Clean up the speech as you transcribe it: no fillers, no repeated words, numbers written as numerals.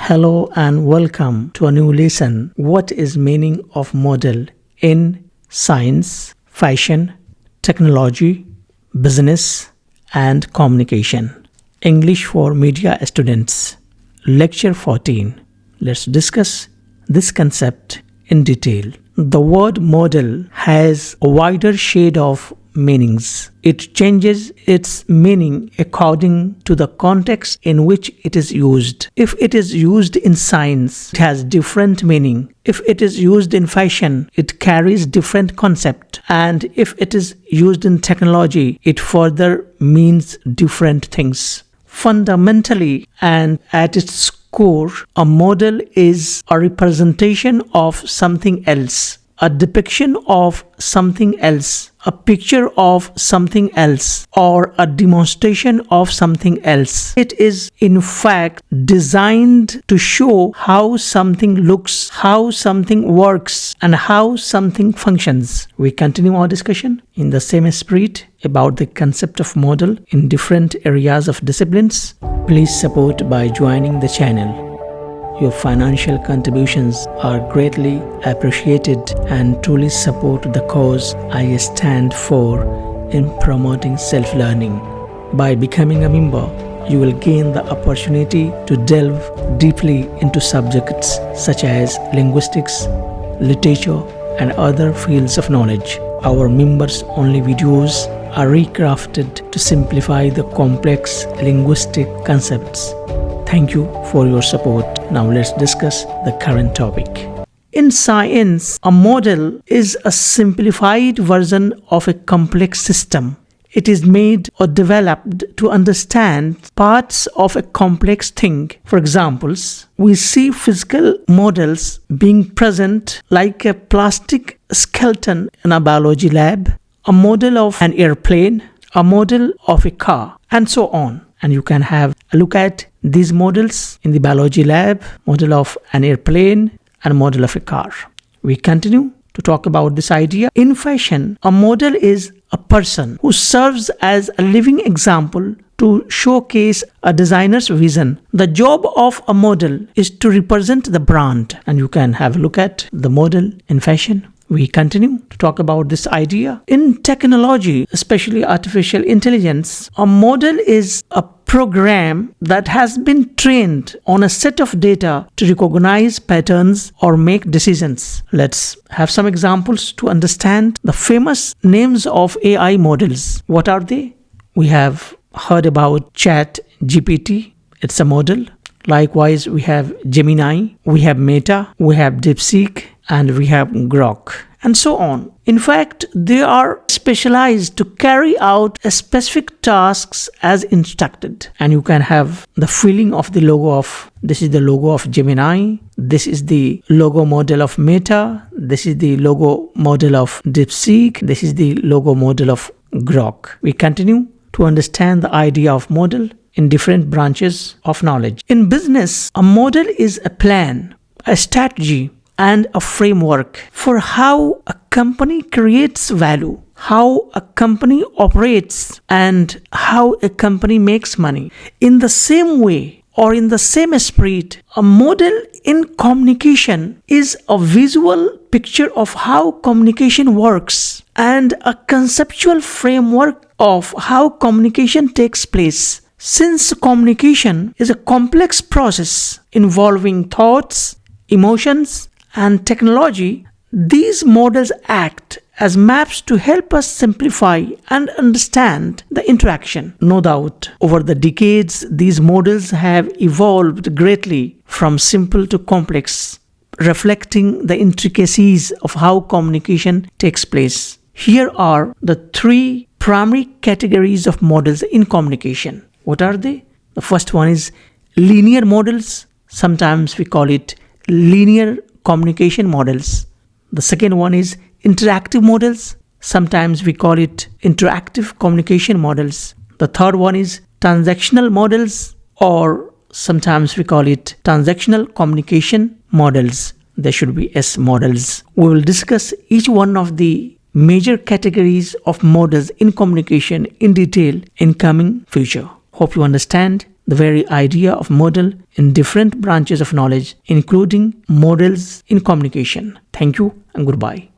Hello and welcome to a new lesson. What is meaning of model in science, fashion, technology, business and communication? English for media students. Lecture 14. Let's discuss this concept in detail. The word model has a wider shade of meanings. It changes its meaning according to the context in which it is used. If it is used in science, it has different meaning. If it is used in fashion, it carries different concept. And if it is used in technology, it further means different things. Fundamentally and at its core, a model is a representation of something else, a depiction of something else, a picture of something else, or a demonstration of something else. It is in fact designed to show how something looks, how something works, and how something functions. We continue our discussion in the same spirit about the concept of model in different areas of disciplines. Please support by joining the channel. Your financial contributions are greatly appreciated and truly support the cause I stand for in promoting self-learning. By becoming a member, you will gain the opportunity to delve deeply into subjects such as linguistics, literature, and other fields of knowledge. Our members-only videos are recrafted to simplify the complex linguistic concepts. Thank you for your support. Now let's discuss the current topic. In science, a model is a simplified version of a complex system. It is made or developed to understand parts of a complex thing. For examples, we see physical models being present like a plastic skeleton in a biology lab, a model of an airplane, a model of a car, and so on. And you can have a look at these models in the biology lab, model of an airplane and model of a car. We continue to talk about this idea. In fashion, a model is a person who serves as a living example to showcase a designer's vision. The job of a model is to represent the brand. And you can have a look at the model in fashion. We continue to talk about this idea. In technology, especially artificial intelligence, a model is a program that has been trained on a set of data to recognize patterns or make decisions. Let's have some examples to understand the famous names of AI models. What are they? We have heard about ChatGPT. It's a model. Likewise, we have Gemini, we have Meta, we have DeepSeek, and we have Grok, and so on. In fact, they are specialized to carry out specific tasks as instructed. And you can have the feeling of the logo of, this is the logo of Gemini, this is the logo model of Meta, this is the logo model of DeepSeek, this is the logo model of Grok. We continue to understand the idea of model in different branches of knowledge. In business, a model is a plan, a strategy, and a framework for how a company creates value, how a company operates, and how a company makes money. In the same way, or in the same spirit, a model in communication is a visual picture of how communication works and a conceptual framework of how communication takes place. Since communication is a complex process involving thoughts, emotions, and technology, these models act as maps to help us simplify and understand the interaction. No doubt, over the decades, these models have evolved greatly from simple to complex, reflecting the intricacies of how communication takes place. Here are the three primary categories of models in communication. What are they? The first one is linear models. Sometimes we call it linear communication models. The second one is interactive models. Sometimes we call it interactive communication models. The third one is transactional models, or sometimes we call it transactional communication models. There should be S models. We will discuss each one of the major categories of models in communication in detail in coming future. Hope you understand the very idea of model in different branches of knowledge, including models in communication. Thank you and goodbye.